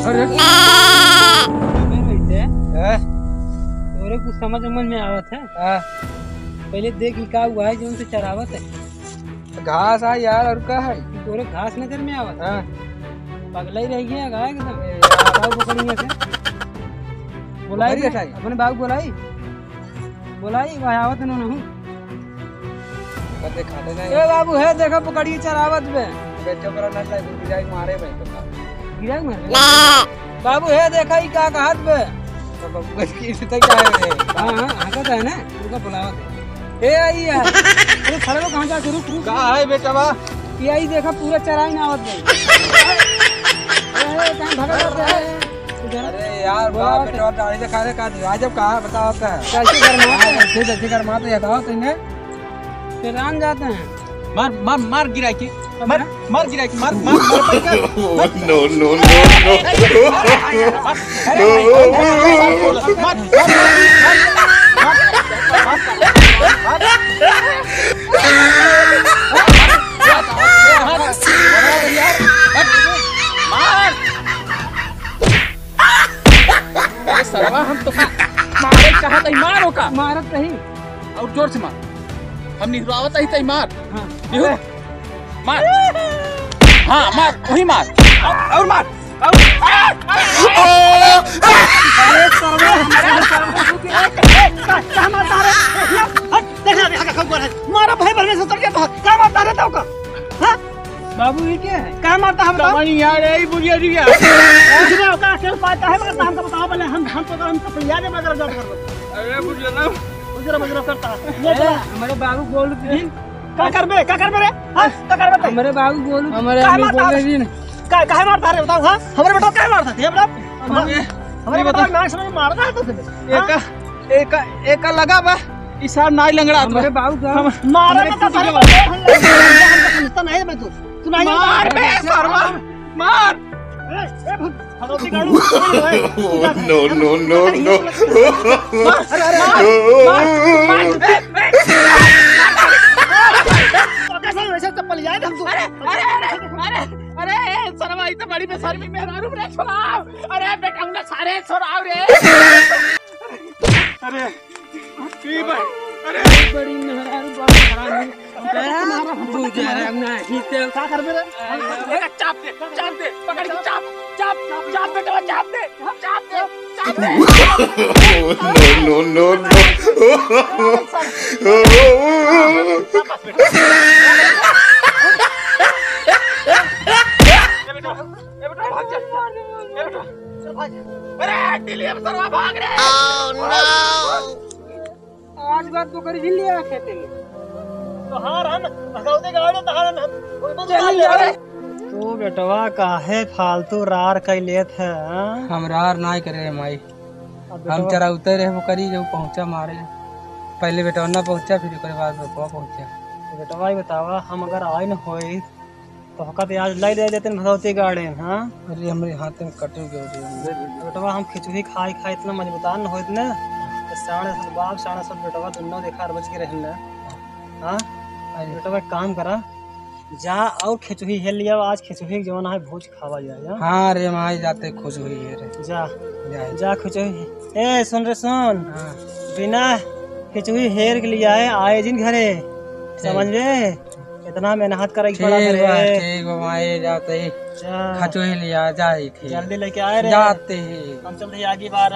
अरे तोरे कुछ समझ में आवत है। पहले देख ही का हुआ है जो उनसे चरावत है। घास है यार, और का है? तोरे घास नजर में आवत है। पगला ही रह गया गाय एकदम। पकड़िए से बोलाई रे अपने बाबू बोलाई वह आवत न हूँ। ए बाबू है देखो पकड़िए चरावत में। बेटे पर न लाए गिराई मारे भाई तो गिराई मारे बाबू है देखा ही का कहत बे। तो बाबू की से क्या है रे? हां हाकत है ना उनका बुलावत है। ए आई यार अरे खड़े हो कहां जा रुक का है बेटवा? ये आई देखा पूरा चराई ना आवत भाई। अरे कहां भागा जाते हैं? अरे यार बाप बेटवा दाढ़ी से खा का राजब कहां बताओ का कैसे गरमाते हैं? कैसे गरमाते हैं बताओ तूने? फिरान जाते हैं। मार गिराई की मार गिराई की मार No, no, no, सरवा हम तो मारे कहा तई मारो का मारत नहीं और जोर से मार। हम निहरावत ही तई मार। हां मार हाँ मार वही मार और मार मारा भाई भर में से उतर गया तो क्या मारता रहता होगा? हां बाबू ये क्या है? क्या मारता है बताओ? कमानी यार यही बुढ़िया जी यार उसने का खेल पाता है मगर हम तो बताओ पहले हम तो याद है मगर जब कर। अरे बुढ़िया ना उजरा करता है ये हमारे बाबू बोल दिन का करबे रे? हां का करबे हमारे बाबू बोल हमारे दिन काहे मारता है बताओ? हां हमारे बेटा काहे मारता है ये बताओ? हमारे बेटा नाक से मारता है तो एक लगा बा इसा नाई लंगड़ा हमारे बाबू का मारे तो सारे नहीं मैं तू नहीं मार बे सरवा मार no, no, no, no. चप्पल याद हम अरे सरवा इतना बड़ी बेसर में मेरा रूम रे छोड़ाओ। अरे बेटा उन्हें सारे छोड़ाओ रे। अरे की भाई अरे बड़ी मेहरारू बात खराब मारा बुझा रे ना हिते का करबे रे? चाप दे पकड़ के चाप बेटा चाप दे No, no, no, अरे दिलीप सरवा भाग रे। आज बात तो कर लिया खेते में तो हार हम भगवते गाड़ी तो हार हम चल यार। तू बेटवा काहे फालतू रार कई लेत है? हम रार ना करे माई हम चरा उतर रहे वो करी जो पहुंचा मारे पहले बेटा ना पहुंचा फिर ओकरे बाद वो पहुंचा। बेटवा ही बतावा हम अगर आए न होई तो हकत आज लाई दे देते भगवती गाड़ी। हां अरे हमरे हाथ में कटो गयो बेटवा हम खिचड़ी खाई इतना मजबूतान न होइत न साढ़े बाप साढ़े सब बेटवा दोनों देखा बच के रहन। हां बेटवा काम करा जा और खिचड़ी हेल लिया आज खिचड़ी के जमाना है भोज खावा जाए। हां रे माई जाते खुश हुई है रे जा खिचड़ी ए सुन रे सुन बिना खिचड़ी हेर के लिए आए जिन घरे समझ ले इतना मेहनत करे पड़ा रे। ठीक माई जाते खिचड़ी लिया जाए जल्दी लेके आए रे जाते हम चलते आगे बार।